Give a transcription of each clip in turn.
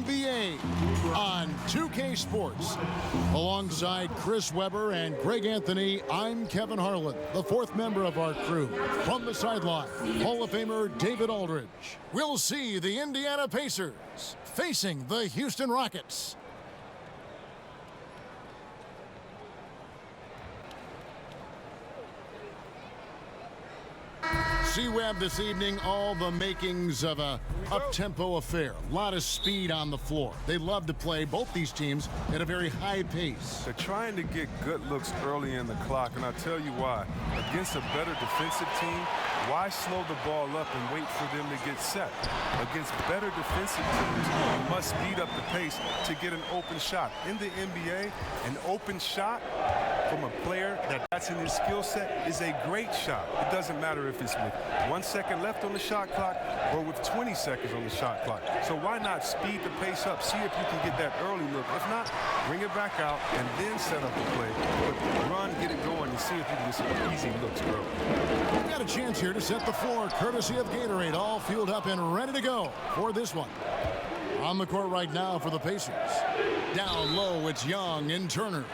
NBA on 2K Sports. Alongside Chris Webber and Greg Anthony, I'm Kevin Harlan, the fourth member of our crew. From the sideline, Hall of Famer David Aldridge. We'll see the Indiana Pacers facing the Houston Rockets. C-Web this evening, all the makings of a up-tempo affair. A lot of speed on the floor. They love to play, both these teams, at a very high pace. They're trying to get good looks early in the clock, and I'll tell you why. Against a better defensive team, why slow the ball up and wait for them to get set? Against better defensive teams, you must speed up the pace to get an open shot. In the NBA, an open shot from a player that's in his skill set is a great shot. It doesn't matter if it's with 1 second left on the shot clock or with 20 seconds on the shot clock. So why not speed the pace up, see if you can get that early look. If not, bring it back out and then set up the play. But run, get it going, and see if you can get some easy looks early. We've got a chance here to set the floor, courtesy of Gatorade, all fueled up and ready to go for this one. On the court right now for the Pacers. Down low, it's Young and Turner.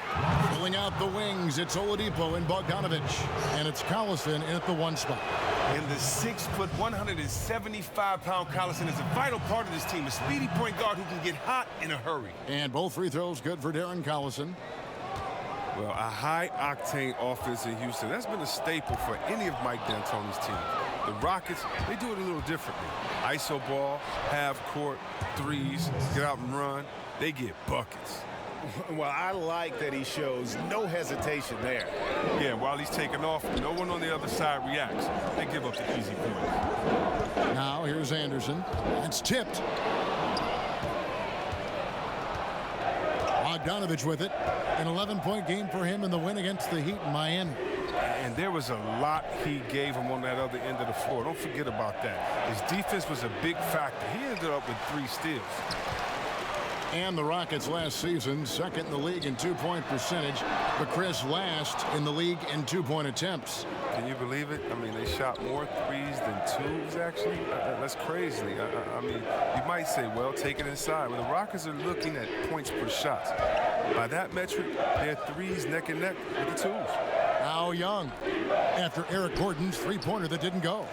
Filling out the wings, it's Oladipo and Bogdanovich. And it's Collison in at the one spot. And the 6', 175-pound Collison is a vital part of this team. A speedy point guard who can get hot in a hurry. And both free throws good for Darren Collison. Well, a high-octane offense in Houston, that's been a staple for any of Mike D'Antoni's teams. The Rockets, they do it a little differently. ISO ball, half court, threes, get out and run. They get buckets. Well, I like that he shows no hesitation there. Yeah, while he's taking off, no one on the other side reacts. They give up the easy points. Now here's Anderson. It's tipped. Bogdanovich with it. An 11-point game for him in the win against the Heat in Miami. And there was a lot he gave him on that other end of the floor. Don't forget about that. His defense was a big factor. He ended up with 3 steals. And the Rockets last season, second in the league in two-point percentage, but Chris last in the league in two-point attempts. Can you believe it? I mean, they shot more threes than twos, actually. That's crazy. I mean, you might say, well, take it inside. Well, the Rockets are looking at points per shot. By that metric, they're threes neck and neck with the twos. Now Young, after Eric Gordon's three-pointer that didn't go.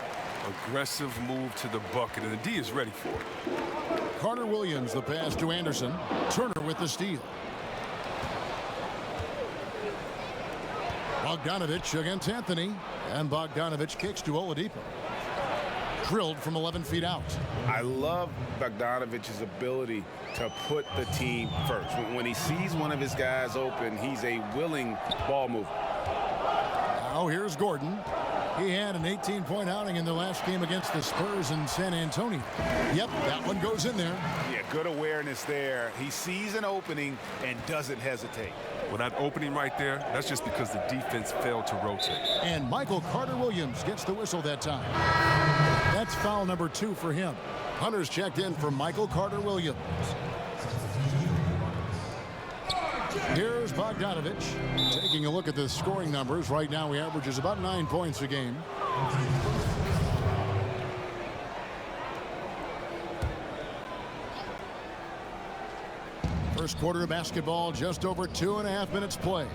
Aggressive move to the bucket, and the D is ready for it. Carter Williams, the pass to Anderson. Turner with the steal. Bogdanovich against Anthony. And Bogdanovich kicks to Oladipo. Drilled from 11 feet out. I love Bogdanovich's ability to put the team first. When he sees one of his guys open, he's a willing ball mover. Now here's Gordon. He had an 18-point outing in their last game against the Spurs in San Antonio. Yep, that one goes in there. Yeah, good awareness there. He sees an opening and doesn't hesitate. Well, that opening right there, that's just because the defense failed to rotate. And Michael Carter-Williams gets the whistle that time. That's foul number 2 for him. Hunters checked in for Michael Carter-Williams. Here's Bogdanovich. Taking a look at the scoring numbers. Right now he averages about 9 points a game. First quarter of basketball, just over 2.5 minutes play.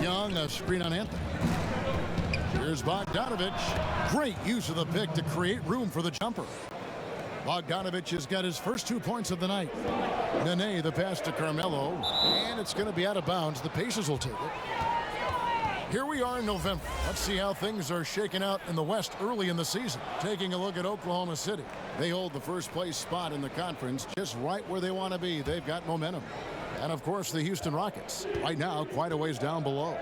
Young, a screen on Anthony. Here's Bogdanovich. Great use of the pick to create room for the jumper. Bogdanovich has got his first 2 points of the night. Nene, the pass to Carmelo, and it's going to be out of bounds. The Pacers will take it. Here we are in November. Let's see how things are shaking out in the West early in the season. Taking a look at Oklahoma City. They hold the first place spot in the conference just right where they want to be. They've got momentum. And, of course, the Houston Rockets, right now, quite a ways down below.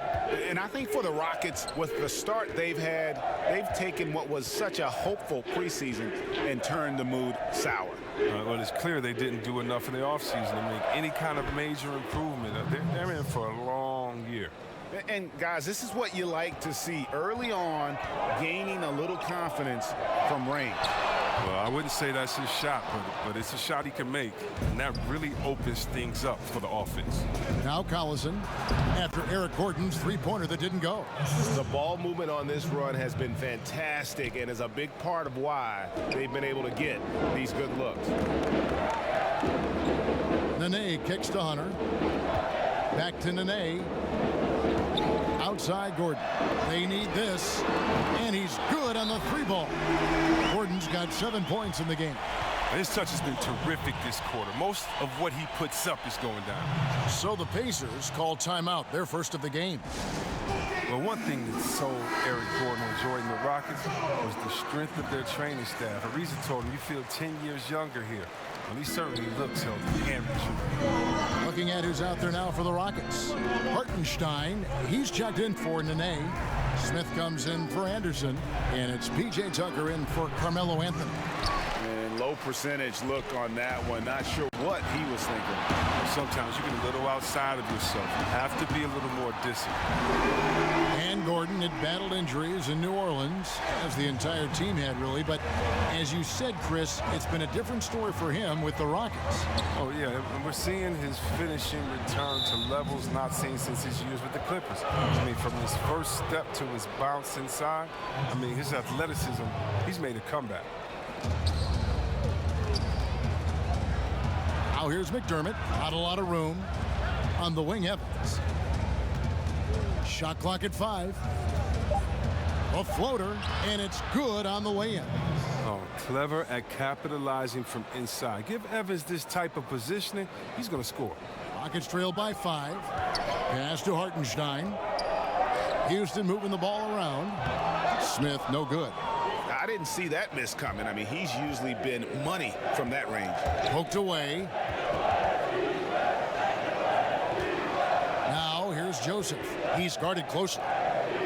And I think for the Rockets, with the start they've had, they've taken what was such a hopeful preseason and turned the mood sour. Well, it's clear they didn't do enough in the offseason to make any kind of major improvement. They're in for a long year. And, guys, this is what you like to see early on, gaining a little confidence from range. Well, I wouldn't say that's his shot, but it's a shot he can make, and that really opens things up for the offense. Now Collison after Eric Gordon's three-pointer that didn't go. The ball movement on this run has been fantastic and is a big part of why they've been able to get these good looks. Nene kicks to Hunter. Back to Nene. Outside Gordon. They need this. And he's good on the three ball. Gordon's got 7 points in the game. His touch has been terrific this quarter. Most of what he puts up is going down. So the Pacers call timeout, their first of the game. Well, one thing that sold Eric Gordon on Jordan the Rockets was the strength of their training staff. Ariza told him, you feel 10 years younger here. Well, he certainly looks healthy and rejuvenated. Looking at who's out there now for the Rockets. Hartenstein, he's checked in for Nene. Smith comes in for Anderson. And it's P.J. Tucker in for Carmelo Anthony. And low percentage look on that one. Not sure what he was thinking. Sometimes you get a little outside of yourself. You have to be a little more disciplined. And Gordon had battled injuries in New Orleans, as the entire team had really. But as you said, Chris, it's been a different story for him with the Rockets. Oh, yeah, and we're seeing his finishing return to levels not seen since his years with the Clippers. I mean, from his first step to his bounce inside, I mean, his athleticism, he's made a comeback. Now here's McDermott, not a lot of room on the wing. Evans. Shot clock at 5. A floater, and it's good on the way in. Oh, clever at capitalizing from inside. Give Evans this type of positioning, he's going to score. Rockets trail by 5. Pass to Hartenstein. Houston moving the ball around. Smith, no good. I didn't see that miss coming. I mean, he's usually been money from that range. Poked away. Now here's Joseph. He's guarded closely.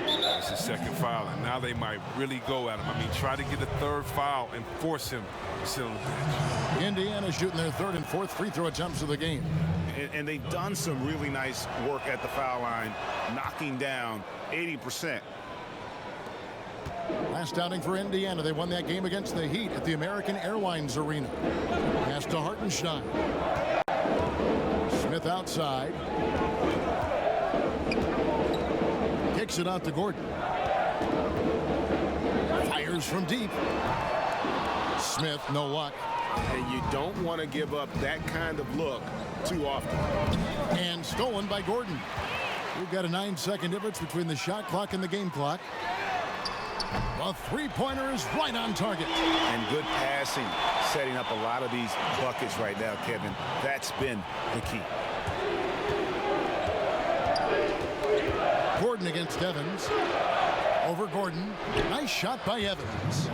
It's his second foul, and now they might really go at him. I mean, try to get a third foul and force him to sit on the bench. Indiana shooting their third and fourth free throw attempts of the game. And they've done some really nice work at the foul line, knocking down 80%. Last outing for Indiana. They won that game against the Heat at the American Airlines Arena. Pass to Hartenstein. Smith outside. Kicks it out to Gordon. Fires from deep. Smith, no luck. And you don't want to give up that kind of look too often. And stolen by Gordon. We've got a 9-second difference between the shot clock and the game clock. The three-pointer is right on target. And good passing, setting up a lot of these buckets right now, Kevin. That's been the key. Gordon against Evans. Over Gordon. Nice shot by Evans.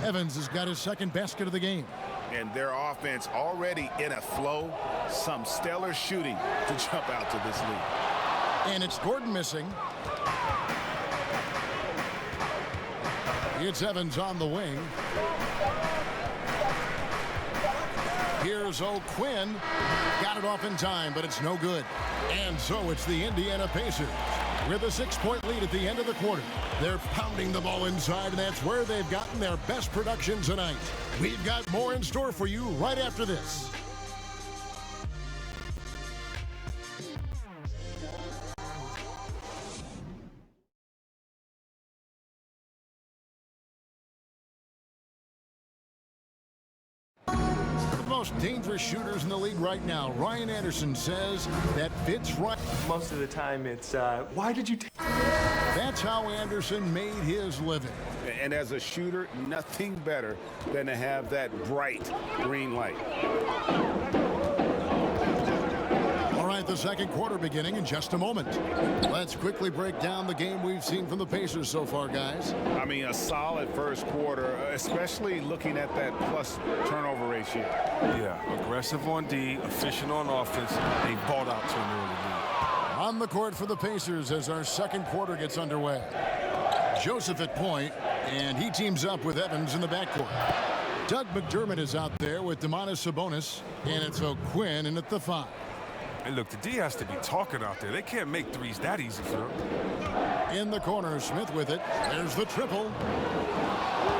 Evans has got his second basket of the game. And their offense already in a flow. Some stellar shooting to jump out to this lead. And it's Gordon missing. It's Evans on the wing. Here's O'Quinn. Got it off in time, but it's no good. And so it's the Indiana Pacers with a 6-point lead at the end of the quarter. They're pounding the ball inside, and that's where they've gotten their best production tonight. We've got more in store for you right after this. Most dangerous shooters in the league right now. Ryan Anderson says that fits right. Most of the time it's, why did you take... That's how Anderson made his living. And as a shooter, nothing better than to have that bright green light. All right, the second quarter beginning in just a moment. Let's quickly break down the game we've seen from the Pacers so far, guys. I mean, a solid first quarter, especially looking at that plus turnover ratio. Yeah, aggressive on D, efficient on offense. They balled out to an early lead. On the court for the Pacers as our second quarter gets underway. Joseph at point, and he teams up with Evans in the backcourt. Doug McDermott is out there with Domantas Sabonis, and it's O'Quinn in at the 5. And look, the D has to be talking out there. They can't make threes that easy for them. In the corner, Smith with it. There's the triple.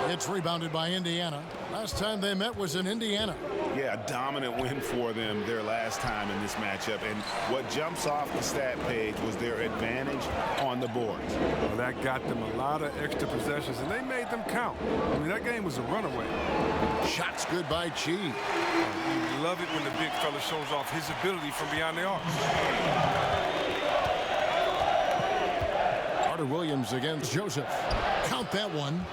It's rebounded by Indiana. Last time they met was in Indiana. Yeah, a dominant win for them their last time in this matchup. And what jumps off the stat page was their advantage on the boards. Well, that got them a lot of extra possessions, and they made them count. I mean, that game was a runaway. Shots good by Chi. You love it when the big fella shows off his ability from beyond the arc. Carter Williams against Joseph. Count that one.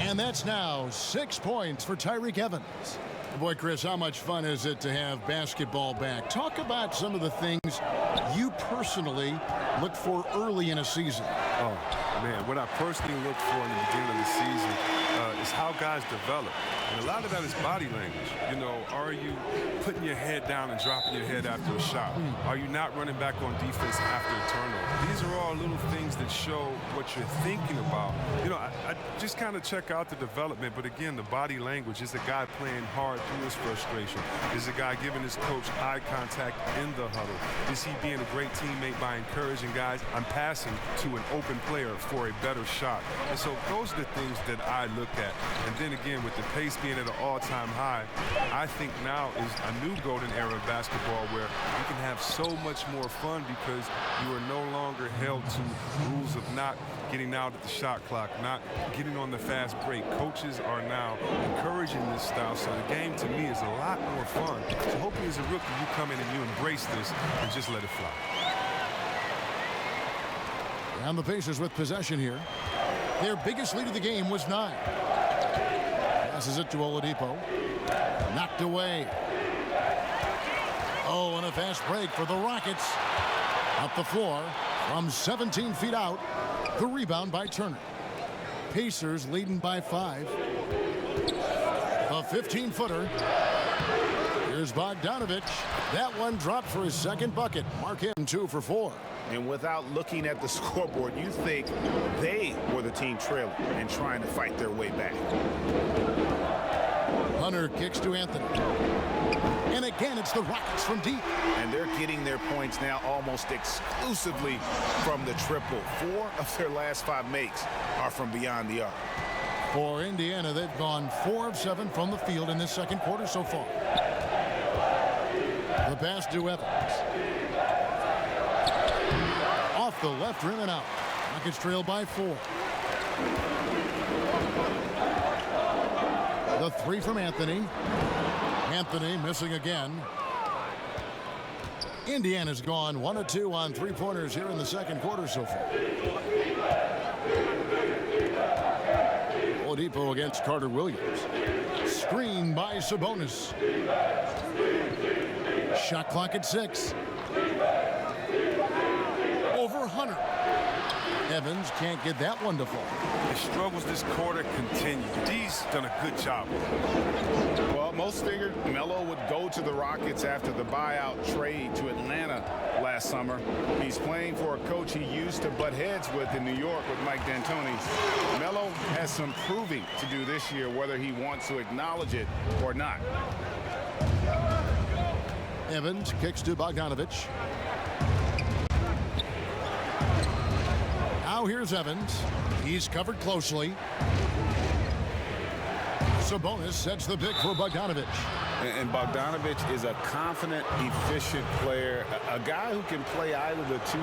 And that's now 6 points for Tyreke Evans. Boy, Chris, how much fun is it to have basketball back? Talk about some of the things you personally look for early in a season. Oh, man, what I personally look for in the beginning of the season is how guys develop. And a lot of that is body language. You know, are you putting your head down and dropping your head after a shot? Are you not running back on defense after a turnover? These are all little things that show what you're thinking about. You know, I just kind of check out the development, but again, the body language. Is a guy playing hard through his frustration? Is a guy giving his coach eye contact in the huddle? Is he being a great teammate by encouraging guys? I'm passing to an open player for a better shot. And so those are the things that I look at. And then again, with the pace being at an all-time high, I think now is a new golden era of basketball where you can have so much more fun because you are no longer held to rules of not getting out at the shot clock, not getting on the fast break. Coaches are now encouraging this style, so the game to me is a lot more fun. So hopefully as a rookie you come in and you embrace this and just let it fly. And the Pacers with possession here. Their biggest lead of the game was 9. Passes it to Oladipo. Knocked away. Oh, and a fast break for the Rockets. Up the floor from 17 feet out. The rebound by Turner. Pacers leading by 5. A 15-footer. Here's Bogdanovich. That one dropped for his second bucket. Mark him 2 for 4. And without looking at the scoreboard, you think they were the team trailing and trying to fight their way back. Hunter kicks to Anthony. And again, it's the Rockets from deep. And they're getting their points now almost exclusively from the triple. 4 of their last 5 makes are from beyond the arc. For Indiana, they've gone 4 of 7 from the field in this second quarter so far. The pass to Evans. Off the left rim and out. Rockets trail by 4. The 3 from Anthony. Anthony missing again. Indiana's gone 1 of 2 on 3-pointers here in the second quarter so far. Oladipo against Carter Williams. Screen by Sabonis. Shot clock at 6. Over Hunter. Evans can't get that one to fall. The struggles this quarter continue. D's done a good job. Well, most figured Melo would go to the Rockets after the buyout trade to Atlanta last summer. He's playing for a coach he used to butt heads with in New York with Mike D'Antoni. Melo has some proving to do this year, whether he wants to acknowledge it or not. Evans kicks to Bogdanovich. Now here's Evans. He's covered closely. Sabonis sets the pick for Bogdanovich. And Bogdanovich is a confident, efficient player, a guy who can play either the 2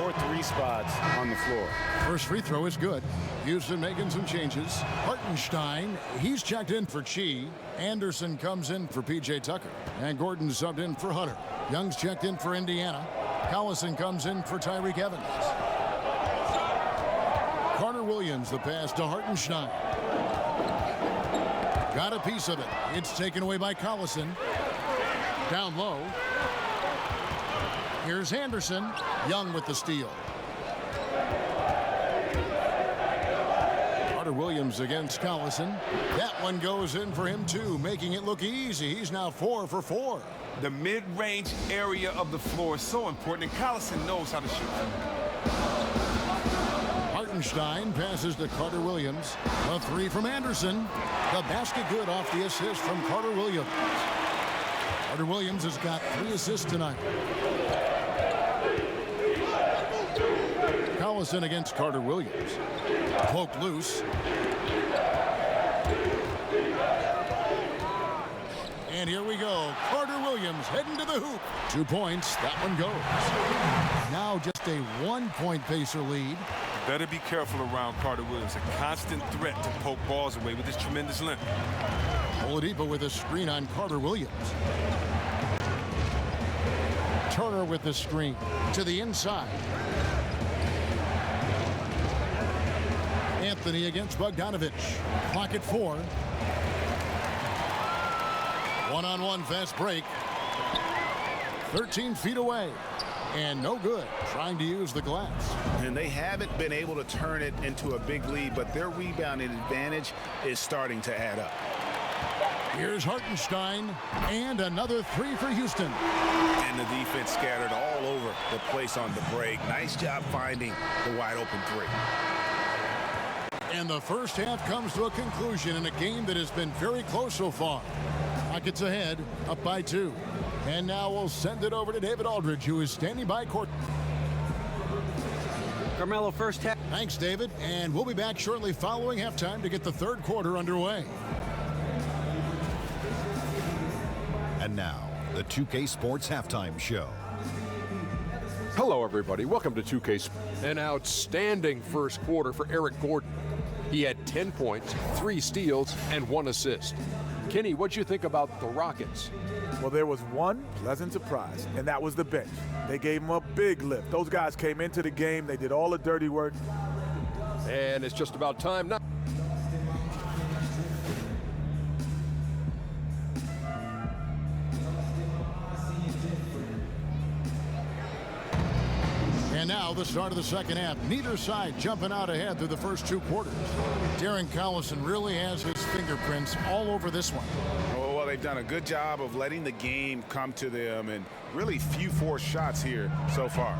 or 3 spots on the floor. First free throw is good. Houston making some changes. Hartenstein, he's checked in for Chi. Anderson comes in for P.J. Tucker. And Gordon subbed in for Hunter. Young's checked in for Indiana. Collison comes in for Tyreke Evans. Carter Williams, the pass to Hartenstein. Got a piece of it. It's taken away by Collison. Down low. Here's Anderson. Young with the steal. Carter Williams against Collison. That one goes in for him too, making it look easy. He's now 4 for 4. The mid-range area of the floor is so important, and Collison knows how to shoot from there. Hartenstein passes to Carter Williams. A 3 from Anderson. The basket good off the assist from Carter Williams. Carter Williams has got 3 assists tonight. Collison against Carter Williams. Poked loose. And here we go. Carter Williams heading to the hoop. 2 points. That one goes. Now just a 1-point Pacer lead. Better be careful around Carter Williams. A constant threat to poke balls away with his tremendous length. Oladipo with a screen on Carter Williams. Turner with the screen to the inside. Anthony against Bogdanovich. Clock at 4. One-on-one fast break. 13 feet away. And no good. Trying to use the glass. And they haven't been able to turn it into a big lead, but their rebounding advantage is starting to add up. Here's Hartenstein. And another 3 for Houston. And the defense scattered all over the place on the break. Nice job finding the wide open 3. And the first half comes to a conclusion in a game that has been very close so far. Rockets ahead, up by 2. And now we'll send it over to David Aldridge, who is standing by court. Carmelo, first half. Thanks, David. And we'll be back shortly following halftime to get the third quarter underway. And now, the 2K Sports Halftime Show. Hello, everybody. Welcome to 2K. An outstanding first quarter for Eric Gordon. He had 10 points, 3 steals, and 1 assist. Kenny, what'd you think about the Rockets? Well, there was one pleasant surprise, and that was the bench. They gave them a big lift. Those guys came into the game. They did all the dirty work. And it's just about time now. And now the start of the second half. Neither side jumping out ahead through the first 2 quarters. Darren Collison really has his fingerprints all over this one. Oh, well, they've done a good job of letting the game come to them, and really few forced shots here so far.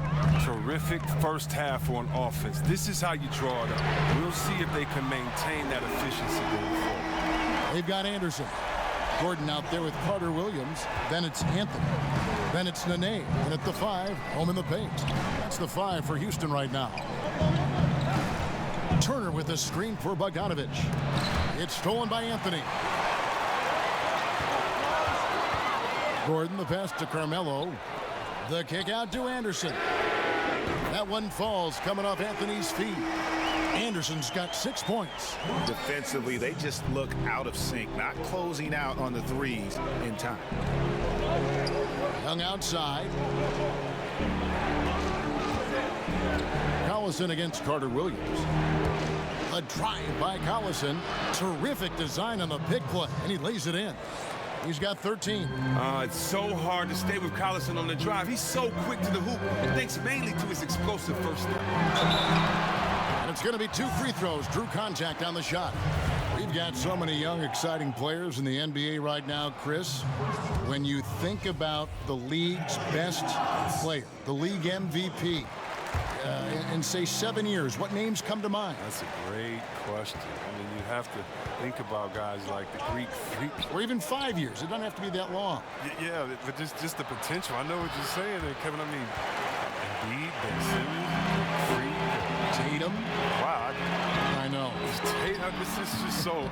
Terrific first half on offense. This is how you draw it up. We'll see if they can maintain that efficiency going forward. They've got Anderson. Gordon out there with Carter Williams. Then it's Anthony. Then it's Nene. And at the 5, home in the paint. That's the 5 for Houston right now. Turner with the screen for Bogdanovich. It's stolen by Anthony. Gordon, the pass to Carmelo. The kick out to Anderson. That one falls coming off Anthony's feet. Anderson's got 6 points. Defensively, they just look out of sync, not closing out on the threes in time. Young outside. Collison against Carter Williams. A drive by Collison. Terrific design on the pick play, and he lays it in. He's got 13. It's so hard to stay with Collison on the drive. He's so quick to the hoop, thanks mainly to his explosive first step. And it's going to be 2 free throws. Drew contact on the shot. We've got so many young, exciting players in the NBA right now, Chris. When you think about the league's best player, the league MVP, in, say, 7 years, what names come to mind? That's a great question. I mean, you have to think about guys like the Greek Freak. Or even 5 years. It doesn't have to be that long. Yeah, but just the potential. I know what you're saying there, Kevin. I mean, Embiid, Ben Simmons, Freak, Tatum. Wow. I know. Tatum, this is just so.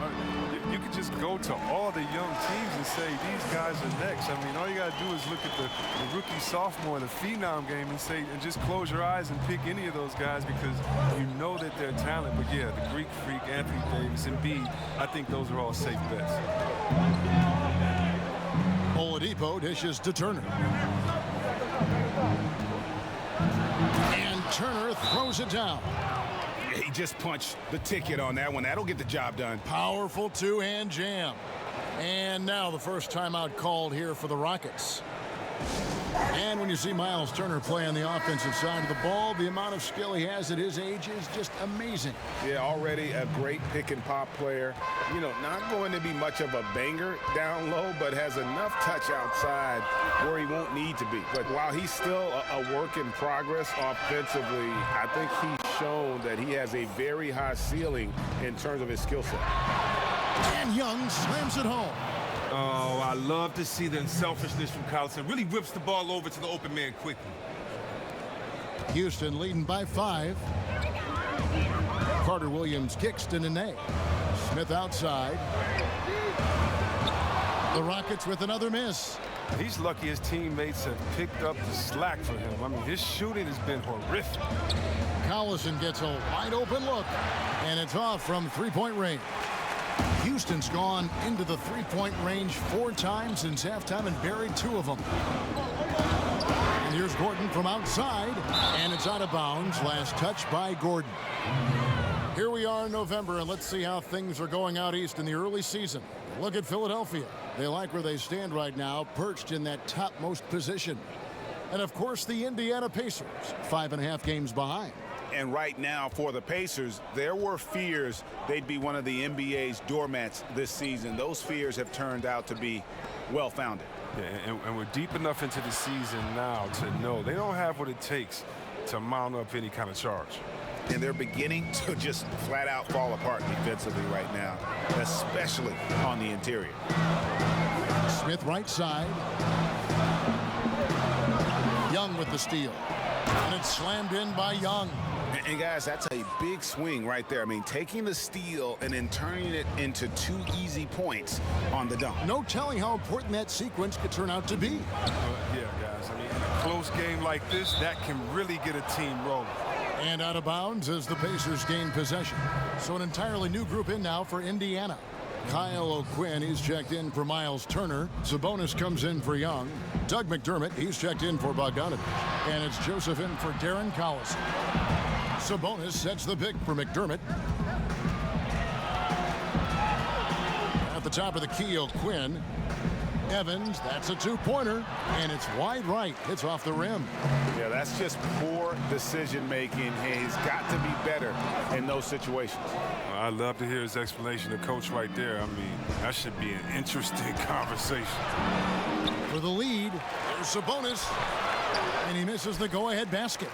You could just go to all the young teams and say these guys are next. I mean, all you got to do is look at the rookie, sophomore, and the phenom game and just close your eyes and pick any of those guys because you know that they're talent. But yeah, the Greek Freak, Anthony Davis, and Embiid, I think those are all safe bets. Oladipo dishes to Turner. And Turner throws it down. He just punched the ticket on that one. That'll get the job done. Powerful 2-hand jam. And now the first timeout called here for the Rockets. And when you see Miles Turner play on the offensive side of the ball, the amount of skill he has at his age is just amazing. Yeah, already a great pick and pop player. You know, not going to be much of a banger down low, but has enough touch outside where he won't need to be. But while he's still a work in progress offensively, I think he's shown that he has a very high ceiling in terms of his skill set. And Young slams it home. Oh, I love to see the unselfishness from Collison. Really rips the ball over to the open man quickly. Houston leading by 5. Carter Williams kicks to Nene. Smith outside. The Rockets with another miss. He's lucky his teammates have picked up the slack for him. I mean, his shooting has been horrific. Collison gets a wide open look, and it's off from three-point range. Houston's gone into the three-point range 4 times since halftime and buried 2 of them. And here's Gordon from outside, and it's out of bounds. Last touch by Gordon. Here we are in November, and let's see how things are going out east in the early season. Look at Philadelphia. They like where they stand right now, perched in that topmost position. And, of course, the Indiana Pacers, 5.5 games behind. And right now for the Pacers, there were fears they'd be one of the NBA's doormats this season. Those fears have turned out to be well-founded. Yeah, and we're deep enough into the season now to know they don't have what it takes to mount up any kind of charge. And they're beginning to just flat out fall apart defensively right now, especially on the interior. Smith right side. Young with the steal. And it's slammed in by Young. And guys, that's a big swing right there. I mean, taking the steal and then turning it into 2 easy points on the dunk. No telling how important that sequence could turn out to be. Yeah, guys, I mean, in a close game like this, that can really get a team rolling. And out of bounds as the Pacers gain possession. So an entirely new group in now for Indiana. Kyle O'Quinn, he's checked in for Miles Turner. Sabonis comes in for Young. Doug McDermott, he's checked in for Bogdanovich. And it's Joseph in for Darren Collison. Sabonis sets the pick for McDermott. At the top of the key, O'Quinn. Evans, that's a 2-pointer, and it's wide right. Hits off the rim. Yeah, that's just poor decision-making. He's got to be better in those situations. Well, I'd love to hear his explanation of coach right there. I mean, that should be an interesting conversation. For the lead, there's Sabonis, and he misses the go-ahead basket.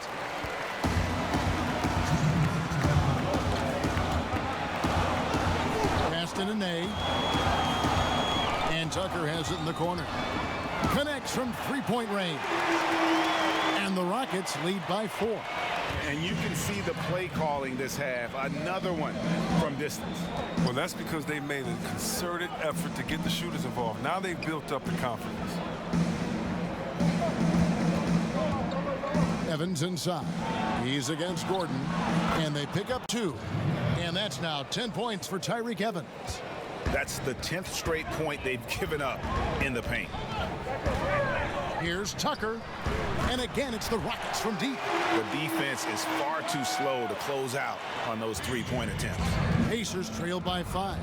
Aston and Ney. And Tucker has it in the corner. Connects from three-point range. And the Rockets lead by 4. And you can see the play calling this half. Another one from distance. Well, that's because they made a concerted effort to get the shooters involved. Now they've built up the confidence. Evans inside. He's against Gordon. And they pick up 2. And that's now 10 points for Tyreke Evans. That's the 10th straight point they've given up in the paint. Here's Tucker. And again, it's the Rockets from deep. The defense is far too slow to close out on those 3-point attempts. Pacers trail by 5.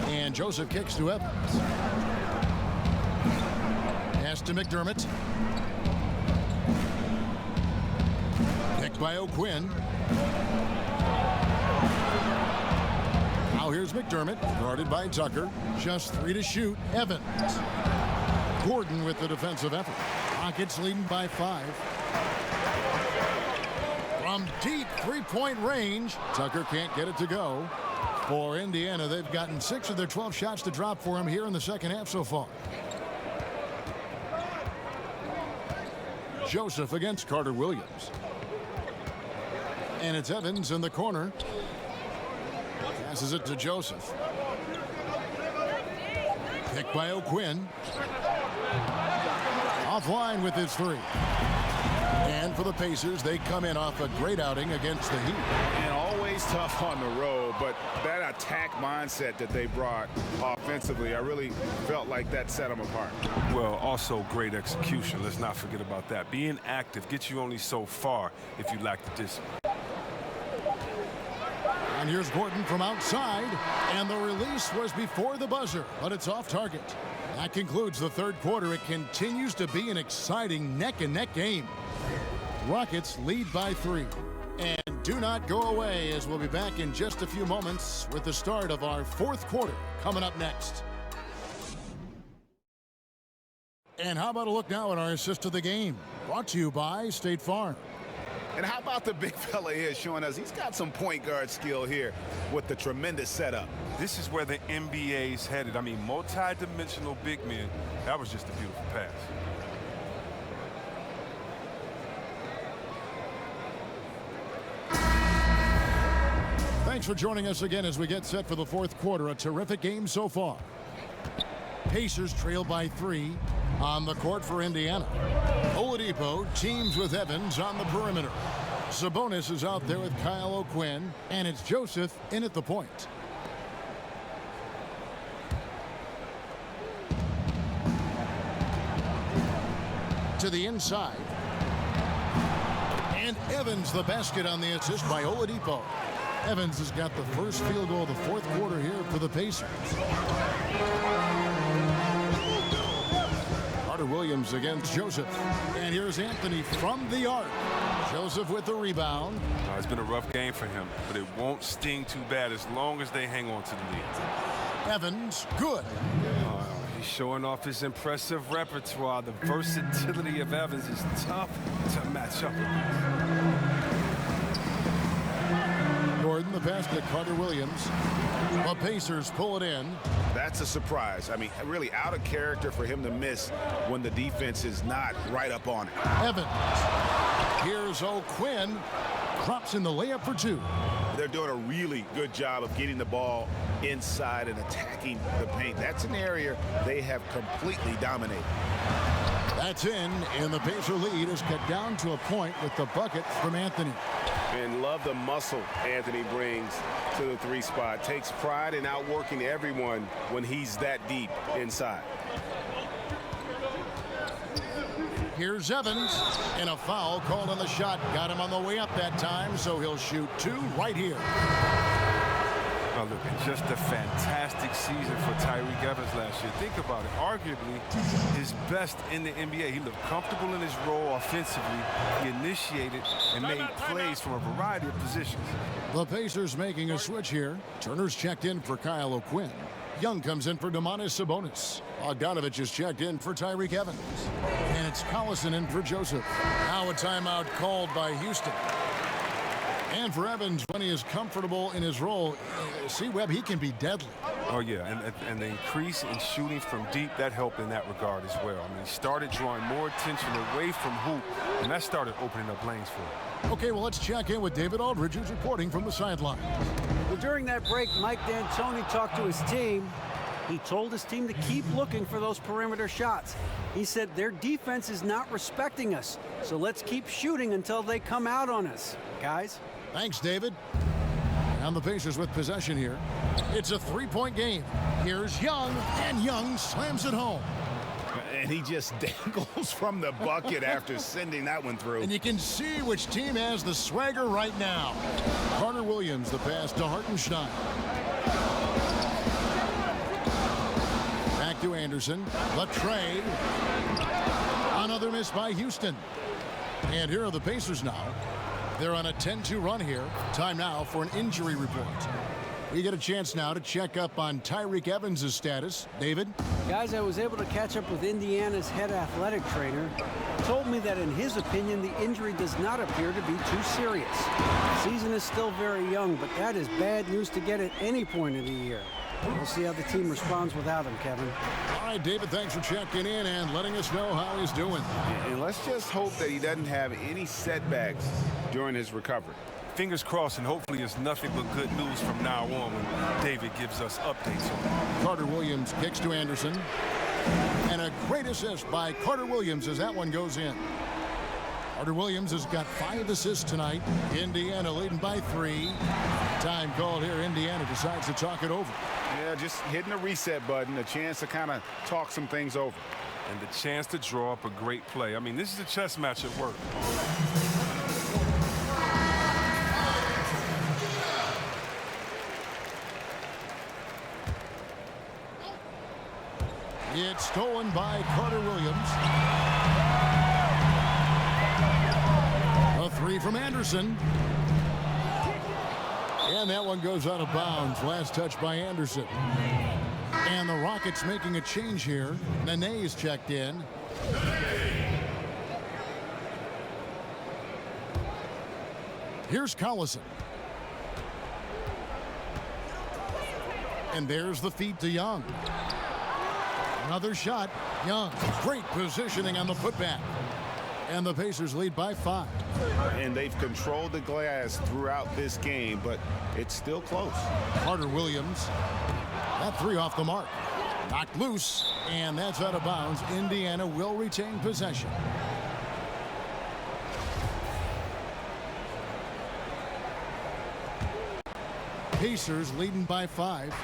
And Joseph kicks to Evans. Pass to McDermott. Picked by O'Quinn. Now here's McDermott, guarded by Tucker. Just 3 to shoot. Evans. Gordon with the defensive effort. Rockets leading by 5. From deep 3-point range, Tucker can't get it to go. For Indiana, they've gotten 6 of their 12 shots to drop for him here in the second half so far. Joseph against Carter Williams. And it's Evans in the corner. Passes it to Joseph. Picked by O'Quinn. Offline with his 3. And for the Pacers, they come in off a great outing against the Heat. And always tough on the road, but that attack mindset that they brought offensively, I really felt like that set them apart. Well, also great execution. Let's not forget about that. Being active gets you only so far if you lack the discipline. And here's Gordon from outside, and the release was before the buzzer, but it's off target. That concludes the third quarter. It continues to be an exciting neck-and-neck game. Rockets lead by 3. And do not go away, as we'll be back in just a few moments with the start of our fourth quarter coming up next. And how about a look now at our assist of the game, brought to you by State Farm. And how about the big fella here showing us he's got some point guard skill here with the tremendous setup. This is where the NBA's headed. I mean, multi-dimensional big men. That was just a beautiful pass. Thanks for joining us again as we get set for the fourth quarter. A terrific game so far. Pacers trail by 3 on the court for Indiana. Oladipo teams with Evans on the perimeter. Sabonis is out there with Kyle O'Quinn, and it's Joseph in at the point. To the inside. And Evans the basket on the assist by Oladipo. Evans has got the first field goal of the fourth quarter here for the Pacers. Carter Williams against Joseph. And here's Anthony from the arc. Joseph with the rebound. It's been a rough game for him, but it won't sting too bad as long as they hang on to the lead. Evans, good. He's showing off his impressive repertoire. The versatility of Evans is tough to match up with. Gordon, the pass to Carter Williams. The Pacers pull it in. That's a surprise. I mean, really out of character for him to miss when the defense is not right up on it. Evans. Here's O'Quinn. Drops in the layup for 2. They're doing a really good job of getting the ball inside and attacking the paint. That's an area they have completely dominated. That's in, and the Pacer lead is cut down to a point with the bucket from Anthony. And love the muscle Anthony brings to the 3 spot. Takes pride in outworking everyone when he's that deep inside. Here's Evans, and a foul called on the shot. Got him on the way up that time, so he'll shoot 2 right here. Oh, look, just a fantastic season for Tyreke Evans last year. Think about it. Arguably his best in the NBA. He looked comfortable in his role offensively. He initiated and made plays from a variety of positions. The Pacers making a switch here. Turner's checked in for Kyle O'Quinn. Young comes in for Domantas Sabonis. Bogdanovich is checked in for Tyreke Evans. And it's Collison in for Joseph. Now a timeout called by Houston. And for Evans, when he is comfortable in his role, see, Webb, he can be deadly. Oh, yeah, and the increase in shooting from deep, that helped in that regard as well. I mean, he started drawing more attention away from hoop, and that started opening up lanes for him. Okay, well, let's check in with David Aldridge, who's reporting from the sideline. Well, during that break, Mike D'Antoni talked to his team. He told his team to keep looking for those perimeter shots. He said their defense is not respecting us, so let's keep shooting until they come out on us, guys. Thanks, David. And the Pacers with possession here. It's a 3-point game. Here's Young, and Young slams it home. And he just dangles from the bucket after sending that one through. And you can see which team has the swagger right now. Carter Williams, the pass to Hartenstein. Back to Anderson. The trade. Another miss by Houston. And here are the Pacers now. They're on a 10-2 run here. Time now for an injury report. We get a chance now to check up on Tyreke Evans' status. David? Guys, I was able to catch up with Indiana's head athletic trainer. He told me that in his opinion, the injury does not appear to be too serious. The season is still very young, but that is bad news to get at any point of the year. We'll see how the team responds without him, Kevin. All right, David, thanks for checking in and letting us know how he's doing. And let's just hope that he doesn't have any setbacks during his recovery. Fingers crossed, and hopefully it's nothing but good news from now on when David gives us updates on it. Carter Williams kicks to Anderson. And a great assist by Carter Williams as that one goes in. Carter Williams has got 5 assists tonight. Indiana leading by 3. Time called here. Indiana decides to talk it over. Yeah, just hitting the reset button, a chance to kind of talk some things over. And the chance to draw up a great play. I mean, this is a chess match at work. It's stolen by Carter Williams. A 3 from Anderson. And that one goes out of bounds. Last touch by Anderson. And the Rockets making a change here. Nene is checked in. Here's Collison. And there's the feed to Young. Another shot. Young. Great positioning on the putback. And the Pacers lead by 5. And they've controlled the glass throughout this game, but it's still close. Carter Williams. That 3 off the mark. Knocked loose, and that's out of bounds. Indiana will retain possession. Pacers leading by 5.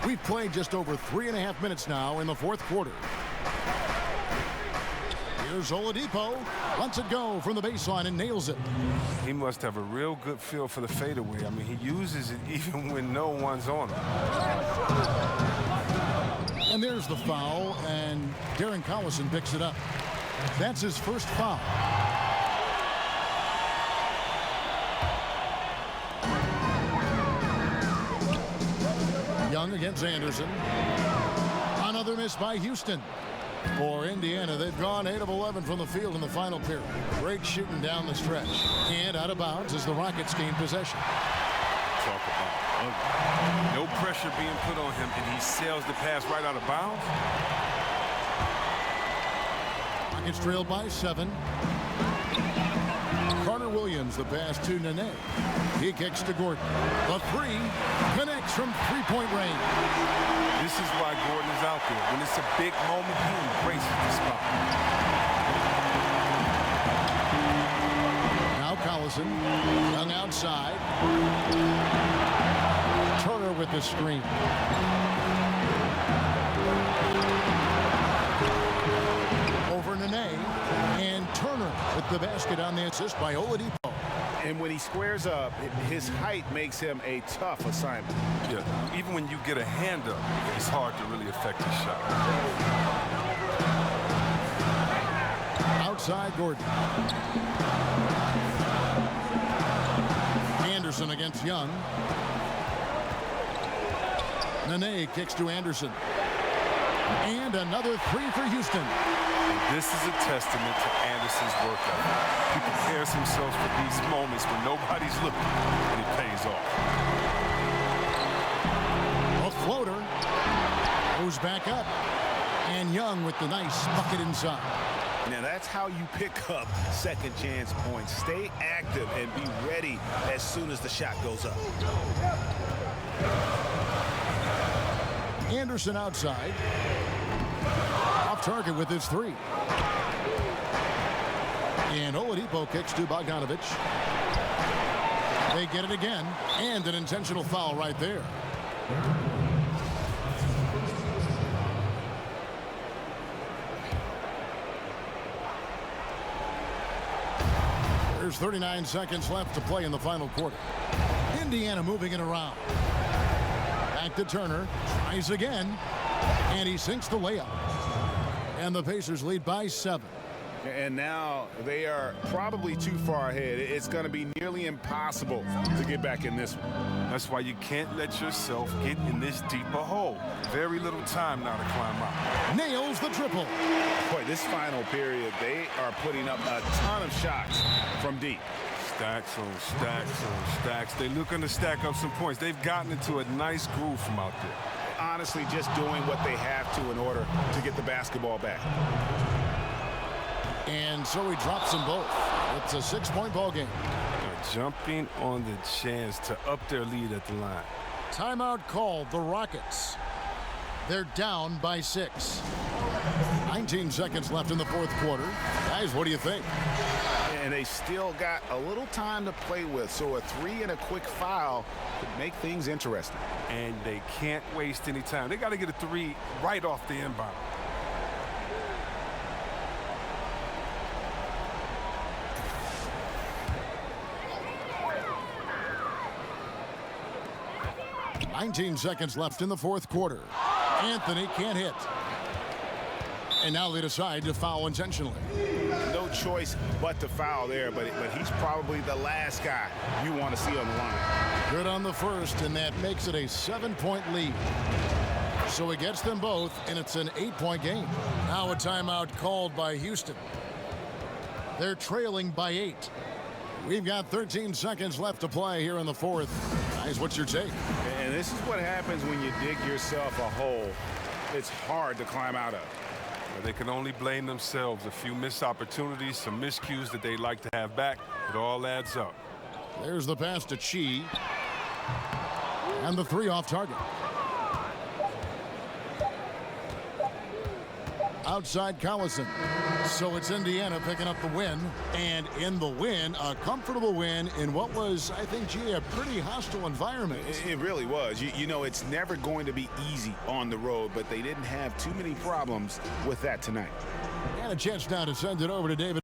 We've played just over 3.5 minutes now in the fourth quarter. Here's Oladipo. Lets it go from the baseline and nails it. He must have a real good feel for the fadeaway. I mean, he uses it even when no one's on him. And there's the foul, and Darren Collison picks it up. That's his first foul. Young against Anderson. Another miss by Houston. For Indiana, they've gone 8 of 11 from the field in the final period. Great shooting down the stretch. And out of bounds as the Rockets gain possession. Talk about ugly. No pressure being put on him, and he sails the pass right out of bounds. Rockets trailed by 7. Carter Williams, the pass to Nene. He kicks to Gordon. The 3 connects from three-point range. This is why Gordon is out there. When it's a big moment, he embraces the spot. Now Collison, Young outside. Turner with the screen. Over Nene, and Turner with the basket on the assist by Oladipo. And when he squares up, his height makes him a tough assignment. Yeah, even when you get a hand up, it's hard to really affect his shot. Outside Gordon. Anderson against Young. Nene kicks to Anderson. And another 3 for Houston. This is a testament to Anderson's work ethic. He prepares himself for these moments when nobody's looking, and it pays off. A floater goes back up, and Young with the nice bucket inside. Now that's how you pick up second chance points. Stay active and be ready as soon as the shot goes up. Anderson outside. Off target with his 3. And Oladipo kicks to Bogdanovic. They get it again, and an intentional foul right there. There's 39 seconds left to play in the final quarter. Indiana moving it around. Back to Turner. Tries again. And he sinks the layup. And the Pacers lead by 7. And now they are probably too far ahead. It's going to be nearly impossible to get back in this one. That's why you can't let yourself get in this deep a hole. Very little time now to climb out. Nails the triple. Boy, this final period, they are putting up a ton of shots from deep. Stacks on stacks on stacks. They're looking to stack up some points. They've gotten into a nice groove from out there. Honestly, just doing what they have to in order to get the basketball back. And so he drops them both. It's a 6-point ball game. They're jumping on the chance to up their lead at the line. Timeout called, the Rockets. They're down by 6. 19 seconds left in the fourth quarter. Guys, what do you think? And they still got a little time to play with, so a 3 and a quick foul could make things interesting. And they can't waste any time. They got to get a 3 right off the inbound. $19 seconds left in the fourth quarter. Anthony can't hit. And now they decide to foul intentionally. No choice but to foul there, but he's probably the last guy you want to see on the line. Good on the first, and that makes it a 7-point lead. So he gets them both, and it's an 8-point game. Now a timeout called by Houston. They're trailing by 8. We've got 13 seconds left to play here in the fourth. Guys, what's your take? And this is what happens when you dig yourself a hole it's hard to climb out of. They can only blame themselves. A few missed opportunities, some miscues that they'd like to have back. It all adds up. There's the pass to Chi. And the three off target. Outside Collison. So it's Indiana picking up the win. And in the win, a comfortable win in what was, I think, G, a pretty hostile environment. It really was. You know, it's never going to be easy on the road, but they didn't have too many problems with that tonight. And a chance now to send it over to David.